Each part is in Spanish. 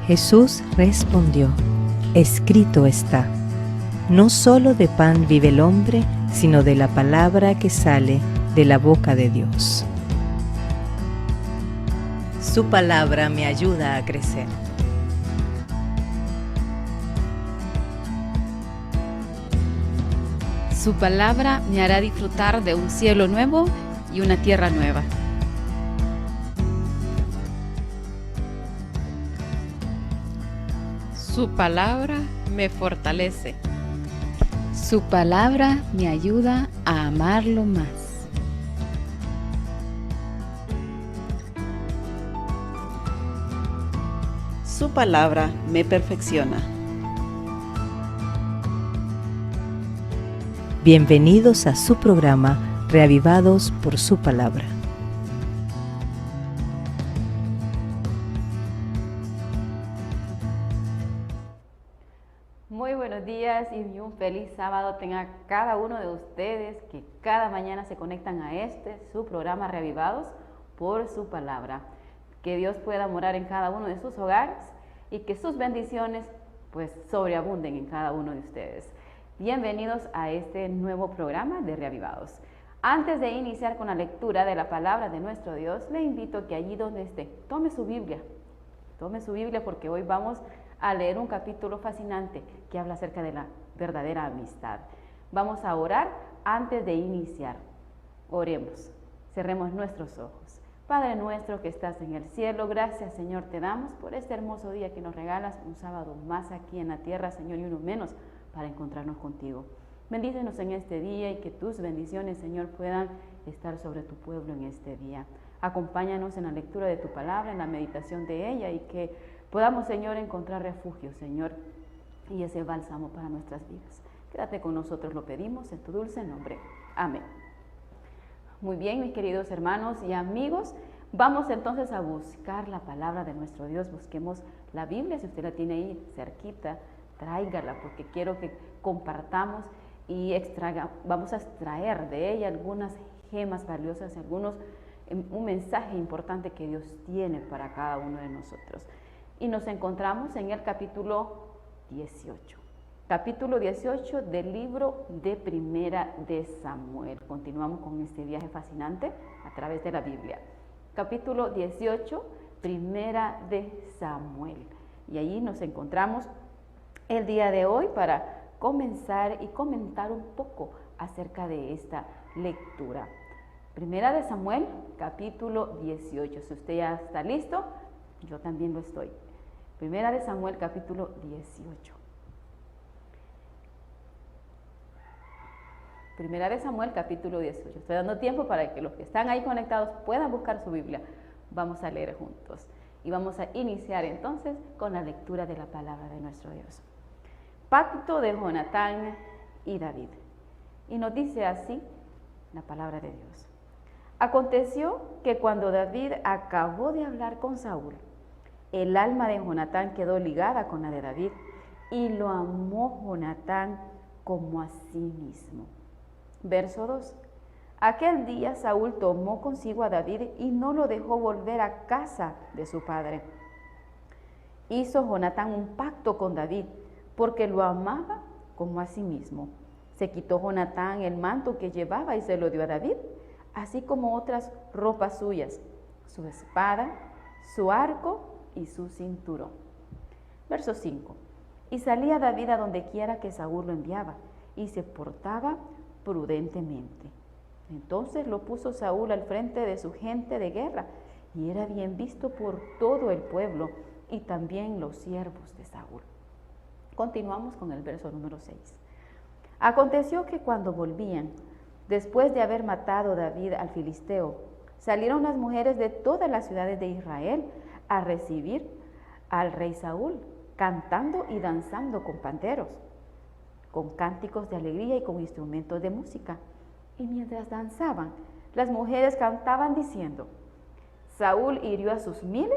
Jesús respondió: escrito está, no solo de pan vive el hombre, sino de la palabra que sale de la boca de Dios. Su palabra me ayuda a crecer. Su palabra me hará disfrutar de un cielo nuevo y una tierra nueva. Su palabra me fortalece. Su palabra me ayuda a amarlo más. Su palabra me perfecciona. Bienvenidos a su programa Reavivados por su palabra. Muy buenos días y un feliz sábado tenga cada uno de ustedes que cada mañana se conectan a su programa Reavivados por su palabra. Que Dios pueda morar en cada uno de sus hogares y que sus bendiciones pues sobreabunden en cada uno de ustedes. Bienvenidos a este nuevo programa de Reavivados. Antes de iniciar con la lectura de la palabra de nuestro Dios, le invito a que allí donde esté, tome su Biblia porque hoy vamos a leer un capítulo fascinante que habla acerca de la verdadera amistad. Vamos a orar antes de iniciar. Oremos, cerremos nuestros ojos. Padre nuestro que estás en el cielo, gracias Señor te damos por este hermoso día que nos regalas, un sábado más aquí en la tierra, Señor, y uno menos para encontrarnos contigo. Bendícenos en este día y que tus bendiciones, Señor, puedan estar sobre tu pueblo en este día. Acompáñanos en la lectura de tu palabra, en la meditación de ella y que podamos, Señor, encontrar refugio, Señor, y ese bálsamo para nuestras vidas. Quédate con nosotros, lo pedimos en tu dulce nombre. Amén. Muy bien, mis queridos hermanos y amigos, vamos entonces a buscar la palabra de nuestro Dios. Busquemos la Biblia, si usted la tiene ahí cerquita, tráigala, porque quiero que compartamos y vamos a extraer de ella algunas gemas valiosas, un mensaje importante que Dios tiene para cada uno de nosotros. Y nos encontramos en el capítulo 18. Capítulo 18 del libro de Primera de Samuel. Continuamos con este viaje fascinante a través de la Biblia. Capítulo 18, Primera de Samuel. Y allí nos encontramos el día de hoy para comenzar y comentar un poco acerca de esta lectura. Primera de Samuel, capítulo 18. Si usted ya está listo, yo también lo estoy. Primera de Samuel, capítulo 18. Primera de Samuel, capítulo 18. Estoy dando tiempo para que los que están ahí conectados puedan buscar su Biblia. Vamos a leer juntos. Y vamos a iniciar entonces con la lectura de la palabra de nuestro Dios. Pacto de Jonatán y David. Y nos dice así la palabra de Dios. Aconteció que cuando David acabó de hablar con Saúl, el alma de Jonatán quedó ligada con la de David, y lo amó Jonatán como a sí mismo. Verso 2. Aquel día Saúl tomó consigo a David y no lo dejó volver a casa de su padre. Hizo Jonatán un pacto con David, porque lo amaba como a sí mismo. Se quitó Jonatán el manto que llevaba y se lo dio a David, así como otras ropas suyas, su espada, su arco y su cinturón. Verso 5. Y salía David a donde quiera que Saúl lo enviaba, y se portaba prudentemente. Entonces lo puso Saúl al frente de su gente de guerra, y era bien visto por todo el pueblo, y también los siervos de Saúl. Continuamos con el verso número 6. Aconteció que cuando volvían, después de haber matado David al filisteo, salieron las mujeres de todas las ciudades de Israel a recibir al rey Saúl, cantando y danzando con panderos, con cánticos de alegría y con instrumentos de música. Y mientras danzaban, las mujeres cantaban diciendo: Saúl hirió a sus 1000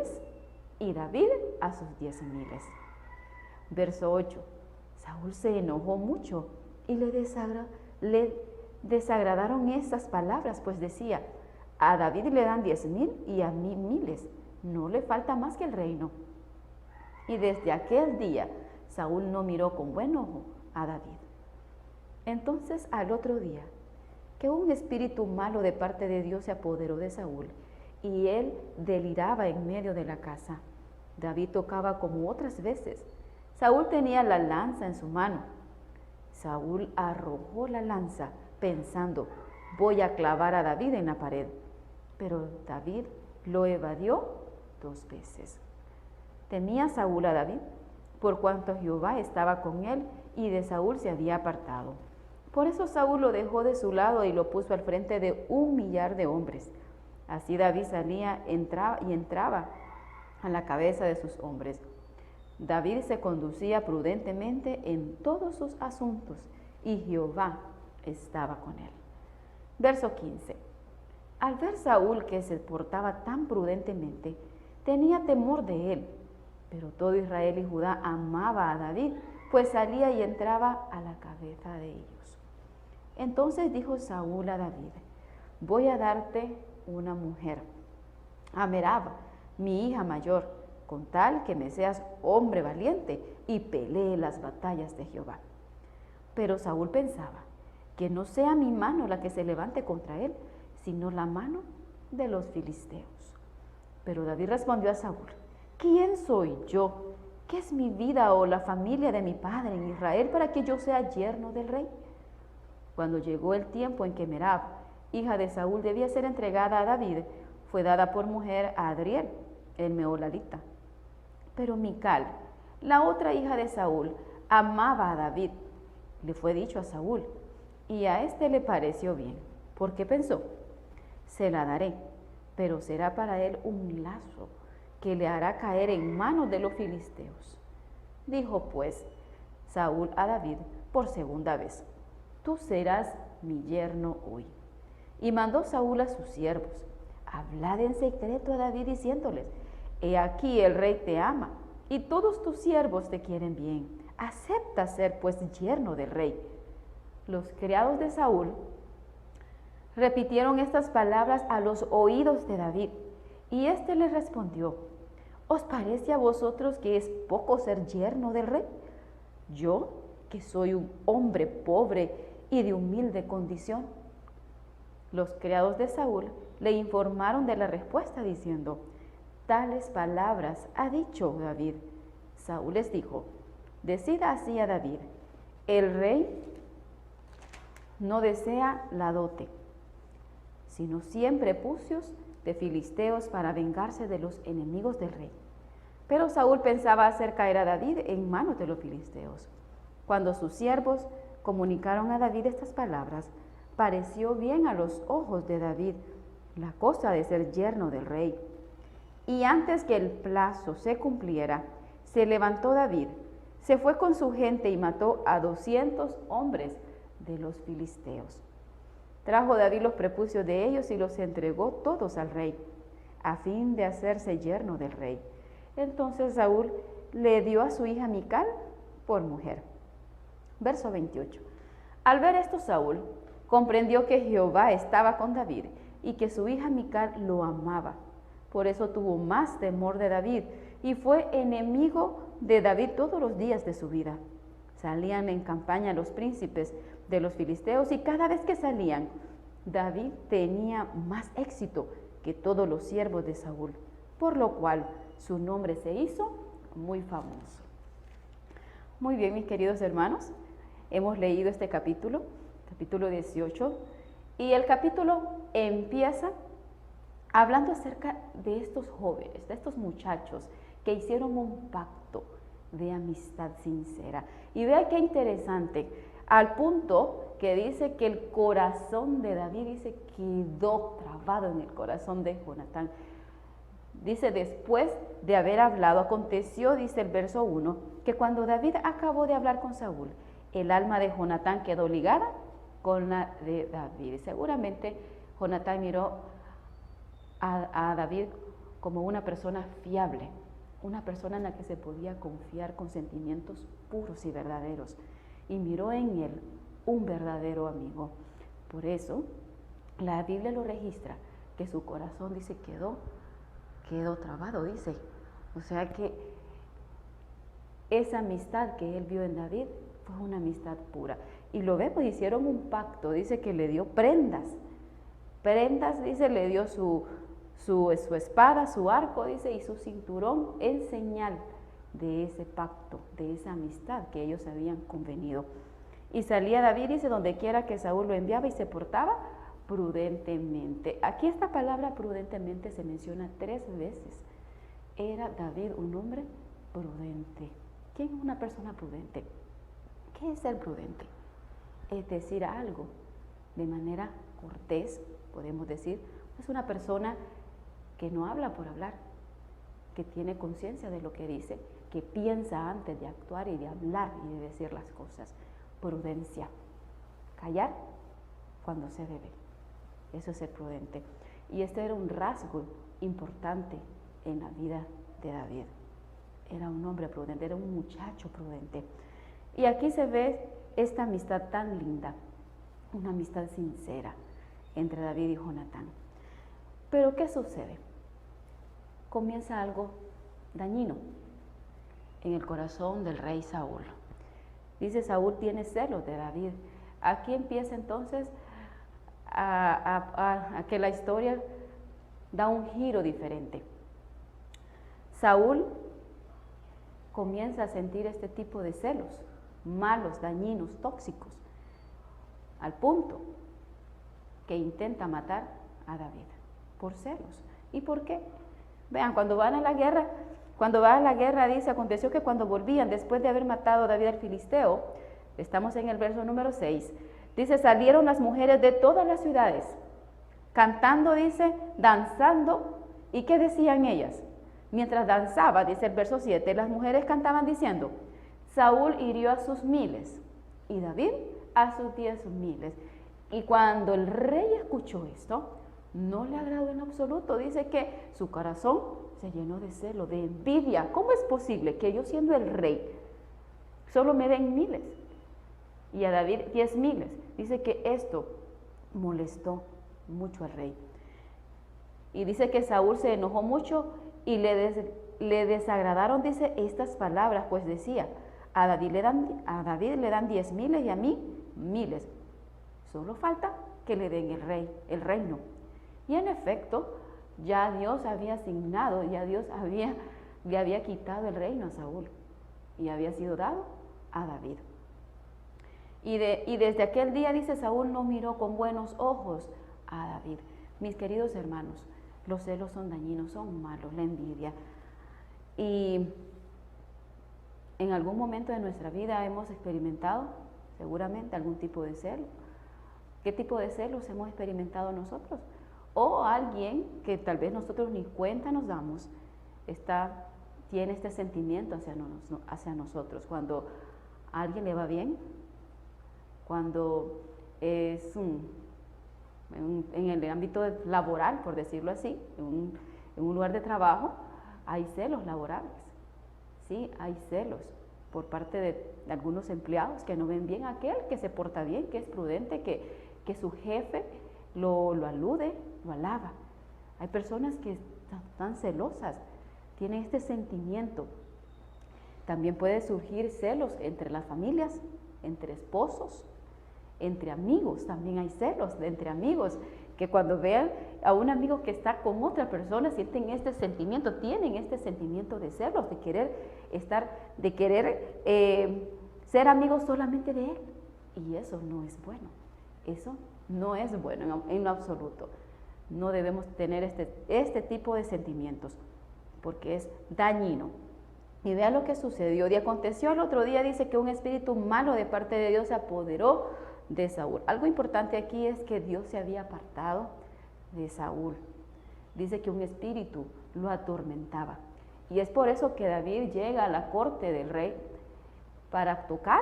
y David a sus 10,000. Verso 8. Saúl se enojó mucho y le desagradaron estas palabras, pues decía: a David le dan 10,000 y a mí 1000, no le falta más que el reino. Y desde aquel día Saúl no miró con buen ojo a David. Entonces al otro día, que un espíritu malo de parte de Dios se apoderó de Saúl, y él deliraba en medio de la casa. David tocaba como otras veces. Saúl tenía la lanza en su mano. Saúl arrojó la lanza pensando, voy a clavar a David en la pared. Pero David lo evadió 2 veces. Temía Saúl a David, por cuanto Jehová estaba con él y de Saúl se había apartado. Por eso Saúl lo dejó de su lado y lo puso al frente de 1,000,000 de hombres. Así David salía, entraba a la cabeza de sus hombres. David se conducía prudentemente en todos sus asuntos y Jehová estaba con él. Verso 15. Al ver Saúl que se portaba tan prudentemente, tenía temor de él, pero todo Israel y Judá amaba a David, pues salía y entraba a la cabeza de ellos. Entonces dijo Saúl a David, voy a darte una mujer, a Merab, mi hija mayor, con tal que me seas hombre valiente y pelee las batallas de Jehová. Pero Saúl pensaba, que no sea mi mano la que se levante contra él, sino la mano de los filisteos. Pero David respondió a Saúl, ¿quién soy yo? ¿Qué es mi vida o la familia de mi padre en Israel para que yo sea yerno del rey? Cuando llegó el tiempo en que Merab, hija de Saúl, debía ser entregada a David, fue dada por mujer a Adriel, el meholalita. Pero Mical, la otra hija de Saúl, amaba a David. Le fue dicho a Saúl, y a éste le pareció bien, porque pensó, se la daré, pero será para él un lazo que le hará caer en manos de los filisteos. Dijo pues Saúl a David por segunda vez, tú serás mi yerno hoy. Y mandó Saúl a sus siervos, hablad en secreto a David diciéndoles, he aquí el rey te ama, y todos tus siervos te quieren bien. Acepta ser pues yerno del rey. Los criados de Saúl repitieron estas palabras a los oídos de David, y éste les respondió, ¿os parece a vosotros que es poco ser yerno del rey? Yo, que soy un hombre pobre y de humilde condición. Los criados de Saúl le informaron de la respuesta diciendo, tales palabras ha dicho David. Saúl les dijo, decida así a David, el rey no desea la dote, sino 100 prepucios de filisteos para vengarse de los enemigos del rey. Pero Saúl pensaba hacer caer a David en manos de los filisteos. Cuando sus siervos comunicaron a David estas palabras, pareció bien a los ojos de David la cosa de ser yerno del rey. Y antes que el plazo se cumpliera, se levantó David, se fue con su gente y mató a 200 hombres de los filisteos. Trajo David los prepucios de ellos y los entregó todos al rey, a fin de hacerse yerno del rey. Entonces Saúl le dio a su hija Mical por mujer. Verso 28. Al ver esto Saúl comprendió que Jehová estaba con David y que su hija Mical lo amaba. Por eso tuvo más temor de David y fue enemigo de David todos los días de su vida. Salían en campaña los príncipes de los filisteos y cada vez que salían, David tenía más éxito que todos los siervos de Saúl, por lo cual su nombre se hizo muy famoso. Muy bien, mis queridos hermanos, hemos leído este capítulo 18, y el capítulo empieza hablando acerca de estos jóvenes, de estos muchachos que hicieron un pacto de amistad sincera. Y vea qué interesante, al punto que dice que el corazón de David, dice, quedó trabado en el corazón de Jonatán. Dice, después de haber hablado, aconteció, dice el verso 1, que cuando David acabó de hablar con Saúl, el alma de Jonatán quedó ligada con la de David. Y seguramente Jonatán miró a David como una persona fiable, una persona en la que se podía confiar con sentimientos puros y verdaderos, y miró en él un verdadero amigo. Por eso la Biblia lo registra, que su corazón, dice, quedó trabado, dice. O sea que esa amistad que él vio en David fue una amistad pura. Y lo vemos, hicieron un pacto, dice que le dio prendas. Prendas, dice, le dio su espada, su arco, dice, y su cinturón en señal de ese pacto, de esa amistad que ellos habían convenido. Y salía David, dice, donde quiera que Saúl lo enviaba y se portaba prudentemente. Aquí esta palabra prudentemente se menciona 3 veces. Era David un hombre prudente. ¿Quién es una persona prudente? ¿Qué es ser prudente? Es decir algo de manera cortés, podemos decir. Es una persona que no habla por hablar, que tiene conciencia de lo que dice, que piensa antes de actuar y de hablar y de decir las cosas. Prudencia. Callar cuando se debe. Eso es ser prudente. Y este era un rasgo importante en la vida de David. Era un hombre prudente, era un muchacho prudente. Y aquí se ve esta amistad tan linda, una amistad sincera entre David y Jonatán. Pero ¿qué sucede? Comienza algo dañino en el corazón del rey Saúl. Dice, Saúl tiene celos de David. Aquí empieza entonces a que la historia da un giro diferente. Saúl comienza a sentir este tipo de celos, malos, dañinos, tóxicos, al punto que intenta matar a David por celos. ¿Y por qué? Vean, cuando van a la guerra, dice, aconteció que cuando volvían, después de haber matado a David al filisteo, estamos en el verso número 6, dice, salieron las mujeres de todas las ciudades, cantando, dice, danzando, ¿y qué decían ellas? Mientras danzaba, dice el verso 7, las mujeres cantaban diciendo, Saúl hirió a sus 1000 y David a sus 10,000. Y cuando el rey escuchó esto, no le agradó en absoluto. Dice que su corazón se llenó de celo, de envidia. ¿Cómo es posible que yo, siendo el rey, solo me den 1000 y a David 10,000? Dice que esto molestó mucho al rey. Y dice que Saúl se enojó mucho y le desagradaron, dice, estas palabras, pues decía, a David le dan 10,000 y a mí 1000. Solo falta que le den el reino. Y en efecto, ya Dios había asignado, ya Dios le había quitado el reino a Saúl y había sido dado a David. Y desde aquel día, dice, Saúl no miró con buenos ojos a David. Mis queridos hermanos, los celos son dañinos, son malos, la envidia. Y en algún momento de nuestra vida hemos experimentado seguramente algún tipo de celo. ¿Qué tipo de celos hemos experimentado nosotros? O alguien que tal vez nosotros ni cuenta nos damos, tiene este sentimiento hacia nosotros. Cuando a alguien le va bien, cuando es en el ámbito laboral, por decirlo así, en un lugar de trabajo, hay celos laborales, ¿sí? Hay celos por parte de algunos empleados que no ven bien a aquel que se porta bien, que es prudente, que su jefe lo alude, lo alaba. Hay personas que están celosas, tienen este sentimiento. También puede surgir celos entre las familias, entre esposos, entre amigos. También hay celos entre amigos, que cuando vean a un amigo que está con otra persona, tienen este sentimiento de celos, de querer ser amigos solamente de él. Y eso no es bueno. Eso no es bueno en lo absoluto. No debemos tener este tipo de sentimientos, porque es dañino. Y vea lo que sucedió. Y aconteció el otro día, dice, que un espíritu malo de parte de Dios se apoderó de Saúl. Algo importante aquí es que Dios se había apartado de Saúl. Dice que un espíritu lo atormentaba. Y es por eso que David llega a la corte del rey para tocar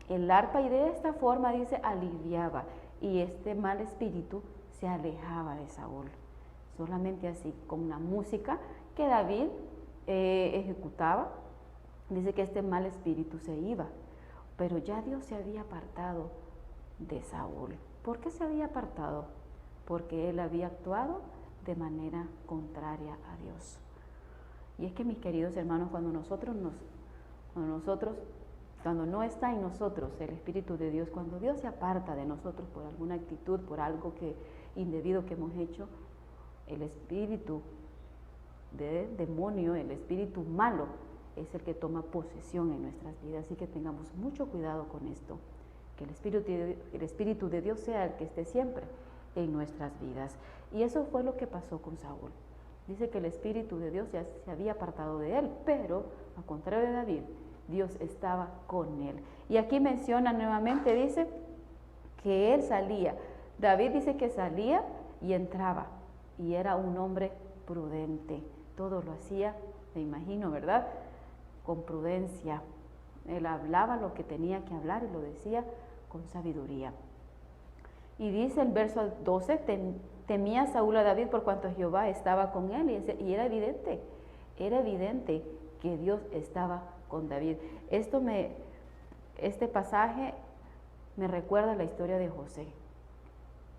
el arpa, y de esta forma, dice, aliviaba. Y este mal espíritu se alejaba de Saúl. Solamente así, con la música que David ejecutaba, dice que este mal espíritu se iba. Pero ya Dios se había apartado de Saúl. ¿Por qué se había apartado? Porque él había actuado de manera contraria a Dios. Y es que, mis queridos hermanos, cuando Cuando no está en nosotros el Espíritu de Dios, cuando Dios se aparta de nosotros por alguna actitud, por algo indebido que hemos hecho, el espíritu del demonio, el espíritu malo, es el que toma posesión en nuestras vidas. Así que tengamos mucho cuidado con esto, que el Espíritu de Dios sea el que esté siempre en nuestras vidas. Y eso fue lo que pasó con Saúl. Dice que el Espíritu de Dios ya se había apartado de él, pero al contrario de David, Dios estaba con él. Y aquí menciona nuevamente, dice que él salía. David dice que salía y entraba, y era un hombre prudente. Todo lo hacía, me imagino, ¿verdad?, con prudencia. Él hablaba lo que tenía que hablar y lo decía con sabiduría. Y dice el verso 12, temía Saúl a David por cuanto Jehová estaba con él, y era evidente que Dios estaba con David. Este pasaje me recuerda la historia de José,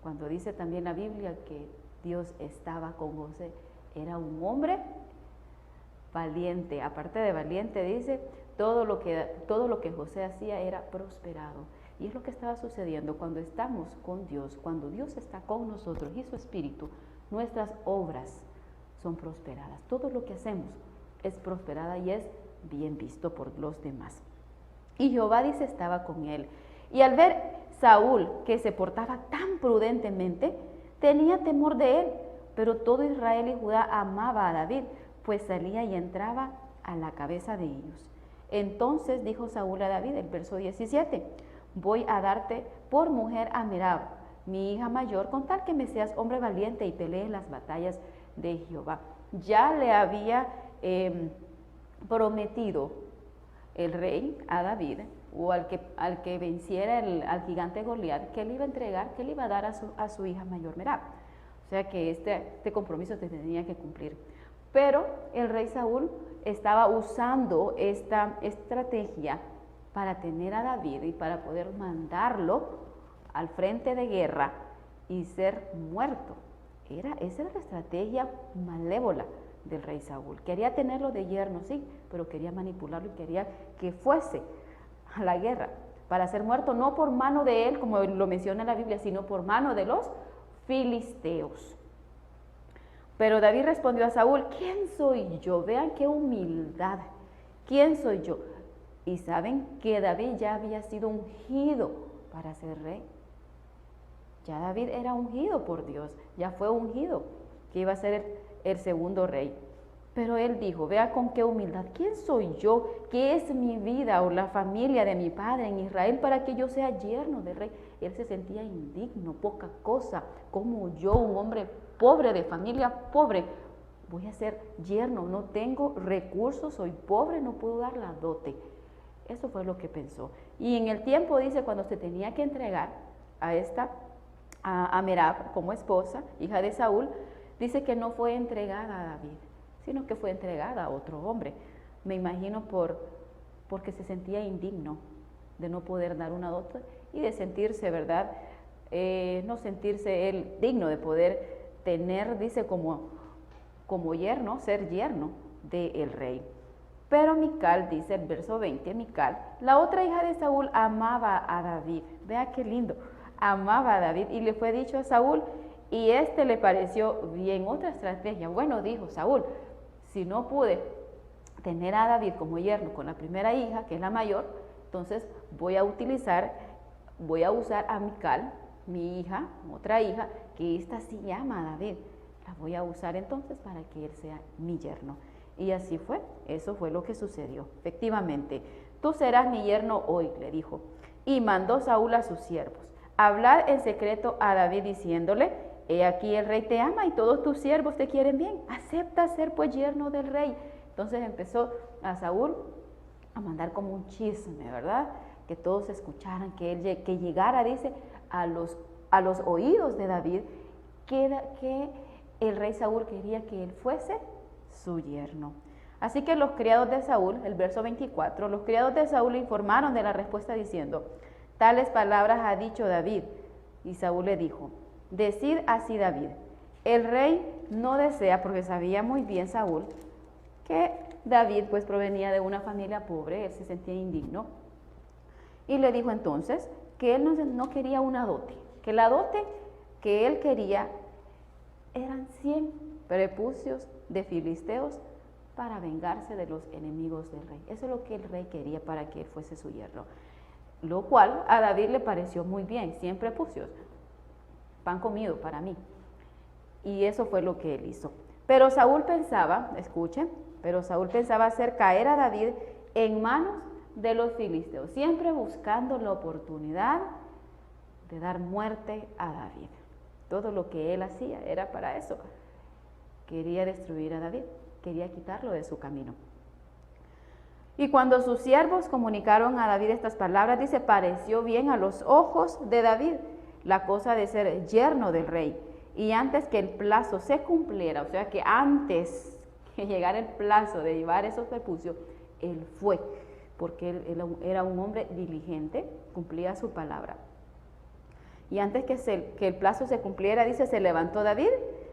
cuando dice también la Biblia que Dios estaba con José. Era un hombre valiente. Aparte de valiente, dice, todo lo que José hacía era prosperado. Y es lo que estaba sucediendo cuando estamos con Dios, cuando Dios está con nosotros y su Espíritu, nuestras obras son prosperadas. Todo lo que hacemos es prosperada y es bien visto por los demás. Y Jehová, dice, estaba con él. Y al ver Saúl que se portaba tan prudentemente, tenía temor de él. Pero todo Israel y Judá amaba a David, pues salía y entraba a la cabeza de ellos. Entonces dijo Saúl a David, el verso 17, voy a darte por mujer a Merab, mi hija mayor, con tal que me seas hombre valiente y pelees las batallas de Jehová. Ya le había prometido el rey a David, o al que venciera al gigante Goliat, que le iba a entregar, que le iba a dar a su hija mayor Merab. O sea que este compromiso se tenía que cumplir. Pero el rey Saúl estaba usando esta estrategia para tener a David y para poder mandarlo al frente de guerra y ser muerto. Esa era la estrategia malévola del rey Saúl. Quería tenerlo de yerno, sí, pero quería manipularlo y quería que fuese a la guerra para ser muerto, no por mano de él, como lo menciona la Biblia, sino por mano de los filisteos. Pero David respondió a Saúl, ¿quién soy yo? Vean qué humildad. ¿Quién soy yo? Y saben que David ya había sido ungido para ser rey. Ya David era ungido por Dios, ya fue ungido, que iba a ser el segundo rey. Pero él dijo, vea con qué humildad, ¿quién soy yo? ¿Qué es mi vida o la familia de mi padre en Israel para que yo sea yerno del rey? Él se sentía indigno, poca cosa. Como yo, un hombre pobre, de familia pobre, voy a ser yerno? No tengo recursos, soy pobre, no puedo dar la dote. Eso fue lo que pensó. Y en el tiempo, dice, cuando se tenía que entregar a Merab como esposa, hija de Saúl, dice que no fue entregada a David, sino que fue entregada a otro hombre. Me imagino porque se sentía indigno de no poder dar una dote y de sentirse, ¿verdad? No sentirse él digno de poder tener, dice, como yerno, ser yerno del rey. Pero Mical, dice el verso 20, Mical, la otra hija de Saúl, amaba a David. Vea qué lindo, amaba a David, y le fue dicho a Saúl, y le pareció bien. Otra estrategia. Bueno, dijo Saúl, si no pude tener a David como yerno con la primera hija, que es la mayor, entonces voy a usar a Mical, mi hija, otra hija, que esta sí llama a David. La voy a usar entonces para que él sea mi yerno. Y así fue, eso fue lo que sucedió. Efectivamente, tú serás mi yerno hoy, le dijo. Y mandó Saúl a sus siervos, hablad en secreto a David diciéndole, he aquí el rey te ama y todos tus siervos te quieren bien, acepta ser pues yerno del rey. Entonces empezó a Saúl a mandar como un chisme, ¿verdad? Que todos escucharan, que llegara, dice, a los oídos de David, que el rey Saúl quería que él fuese su yerno. Así que los criados de Saúl, el verso 24, los criados de Saúl le informaron de la respuesta diciendo, tales palabras ha dicho David. Y Saúl le dijo, decid así David, el rey no desea, porque sabía muy bien Saúl que David pues provenía de una familia pobre, él se sentía indigno. Y le dijo entonces que él no quería una dote, que la dote que él quería eran 100 prepucios de filisteos para vengarse de los enemigos del rey. Eso es lo que el rey quería para que él fuese su yerno. Lo cual a David le pareció muy bien, 100 prepucios, pan comido para mí. Y eso fue lo que él hizo. Pero Saúl pensaba, escuchen, pero Saúl pensaba hacer caer a David en manos de los filisteos, siempre buscando la oportunidad de dar muerte a David. Todo lo que él hacía era para eso. Quería destruir a David, quería quitarlo de su camino. Y cuando sus siervos comunicaron a David estas palabras, dice, pareció bien a los ojos de David la cosa de ser yerno del rey. Y antes que el plazo se cumpliera, o sea que antes que llegara el plazo de llevar esos prepucios, él fue, porque él era un hombre diligente, cumplía su palabra. Y antes que el plazo se cumpliera, dice, se levantó David,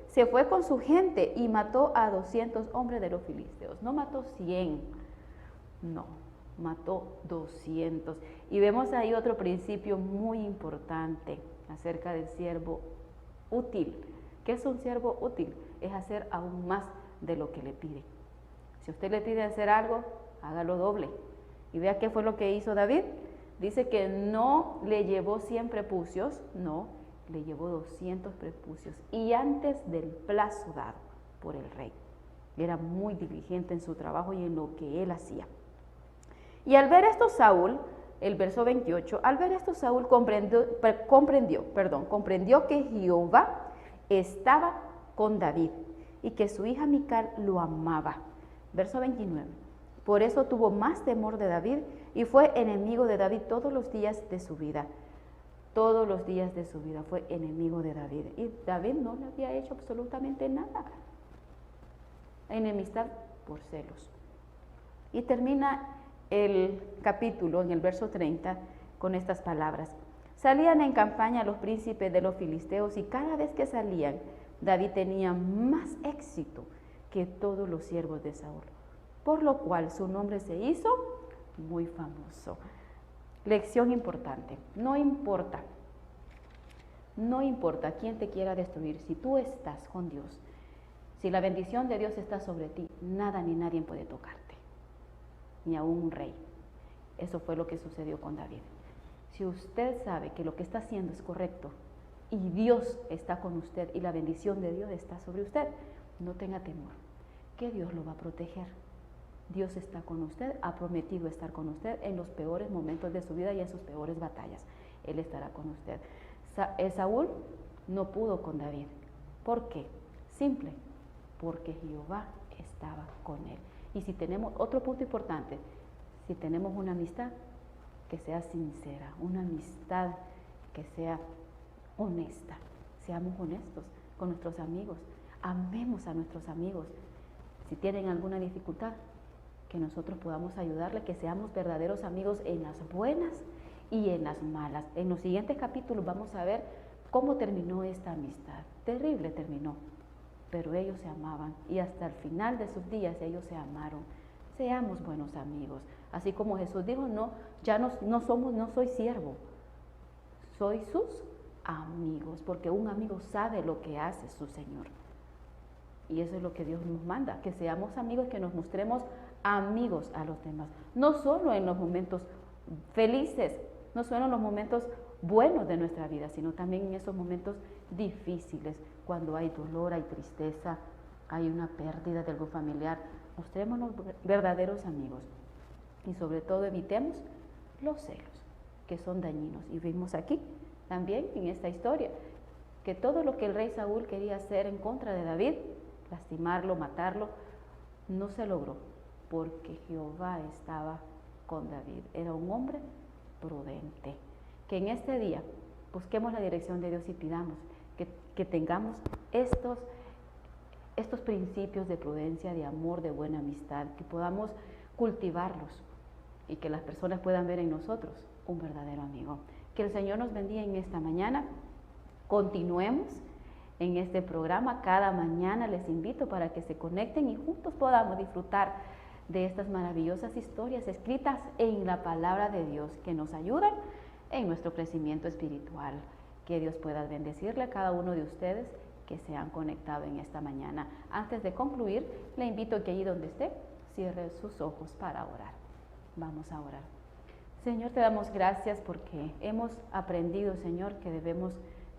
se fue con su gente y mató a 200 hombres de los filisteos. No mató 100, no, mató 200. Y vemos ahí otro principio muy importante acerca del siervo útil. ¿Qué es un siervo útil? Es hacer aún más de lo que le pide. Si usted le pide hacer algo, hágalo doble. Y vea qué fue lo que hizo David. Dice que no le llevó 100 prepucios, no, le llevó 200 prepucios. Y antes del plazo dado por el rey. Era muy diligente en su trabajo y en lo que él hacía. Y al ver esto Saúl, el verso 28, al ver esto Saúl comprendió que Jehová estaba con David y que su hija Mical lo amaba. Verso 29. Por eso tuvo más temor de David y fue enemigo de David todos los días de su vida. Todos los días de su vida fue enemigo de David. Y David no le había hecho absolutamente nada. Enemistad por celos. Y termina el capítulo en el verso 30 con estas palabras. Salían en campaña los príncipes de los filisteos y cada vez que salían, David tenía más éxito que todos los siervos de Saúl, por lo cual su nombre se hizo muy famoso. Lección importante, no importa quién te quiera destruir, si tú estás con Dios, si la bendición de Dios está sobre ti, nada ni nadie puede tocarte, ni aún un rey. Eso fue lo que sucedió con David. Si usted sabe que lo que está haciendo es correcto y Dios está con usted y la bendición de Dios está sobre usted, no tenga temor, que Dios lo va a proteger. Dios está con usted, ha prometido estar con usted en los peores momentos de su vida y en sus peores batallas. Él estará con usted. Saúl no pudo con David. ¿Por qué? Simple, porque Jehová estaba con él. Y si tenemos otro punto importante, si tenemos una amistad, que sea sincera, una amistad que sea honesta. Seamos honestos con nuestros amigos, amemos a nuestros amigos. Si tienen alguna dificultad, que nosotros podamos ayudarle, que seamos verdaderos amigos en las buenas y en las malas. En los siguientes capítulos vamos a ver cómo terminó esta amistad. Terrible terminó, pero ellos se amaban y hasta el final de sus días ellos se amaron. Seamos buenos amigos. Así como Jesús dijo, no soy siervo, soy sus amigos, porque un amigo sabe lo que hace su Señor. Y eso es lo que Dios nos manda, que seamos amigos, que nos mostremos amigos a los demás. No solo en los momentos felices, no solo en los momentos buenos de nuestra vida, sino también en esos momentos difíciles, cuando hay dolor, hay tristeza, hay una pérdida de algo familiar. Mostrémonos verdaderos amigos y sobre todo evitemos los celos, que son dañinos. Y vimos aquí también en esta historia que todo lo que el rey Saúl quería hacer en contra de David, lastimarlo, matarlo, no se logró, porque Jehová estaba con David. Era un hombre prudente. Que en este día busquemos la dirección de Dios y pidamos que tengamos estos principios de prudencia, de amor, de buena amistad, que podamos cultivarlos y que las personas puedan ver en nosotros un verdadero amigo. Que el Señor nos bendiga en esta mañana. Continuemos en este programa. Cada mañana les invito para que se conecten y juntos podamos disfrutar de estas maravillosas historias escritas en la palabra de Dios que nos ayudan en nuestro crecimiento espiritual. Que Dios pueda bendecirle a cada uno de ustedes que se han conectado en esta mañana. Antes de concluir, le invito a que allí donde esté, cierre sus ojos para orar. Vamos a orar. Señor, te damos gracias porque hemos aprendido, Señor, que debemos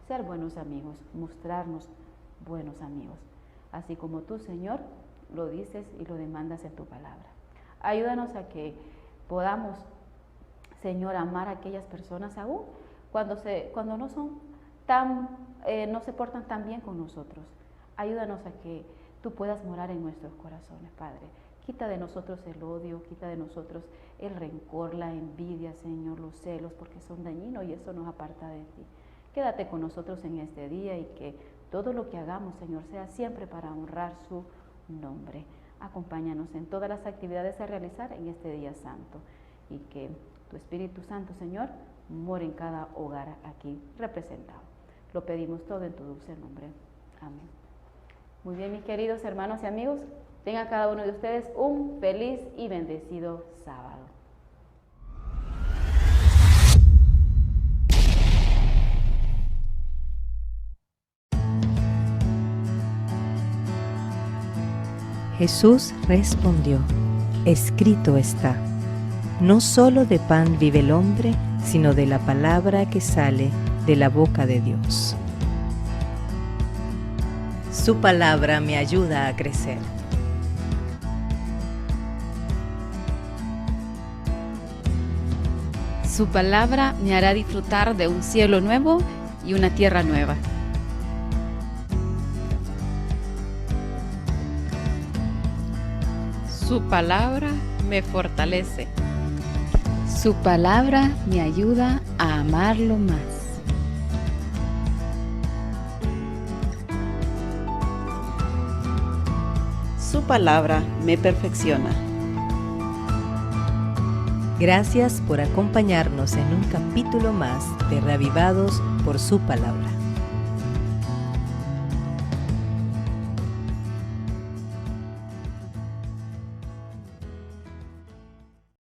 ser buenos amigos, mostrarnos buenos amigos, así como tú, Señor, lo dices y lo demandas en tu palabra. Ayúdanos a que podamos, Señor, amar a aquellas personas aún cuando no son no se portan tan bien con nosotros. Ayúdanos a que tú puedas morar en nuestros corazones, Padre. Quita de nosotros el odio, quita de nosotros el rencor, la envidia, Señor, los celos, porque son dañinos y eso nos aparta de ti. Quédate con nosotros en este día y que todo lo que hagamos, Señor, sea siempre para honrar su nombre. Acompáñanos en todas las actividades a realizar en este día santo y que tu Espíritu Santo, Señor, more en cada hogar aquí representado. Lo pedimos todo en tu dulce nombre. Amén. Muy bien, mis queridos hermanos y amigos, tenga cada uno de ustedes un feliz y bendecido sábado. Jesús respondió: escrito está, no solo de pan vive el hombre, sino de la palabra que sale de la boca de Dios. Su palabra me ayuda a crecer. Su palabra me hará disfrutar de un cielo nuevo y una tierra nueva. Su palabra me fortalece. Su palabra me ayuda a amarlo más. Su palabra me perfecciona. Gracias por acompañarnos en un capítulo más de Reavivados por su palabra.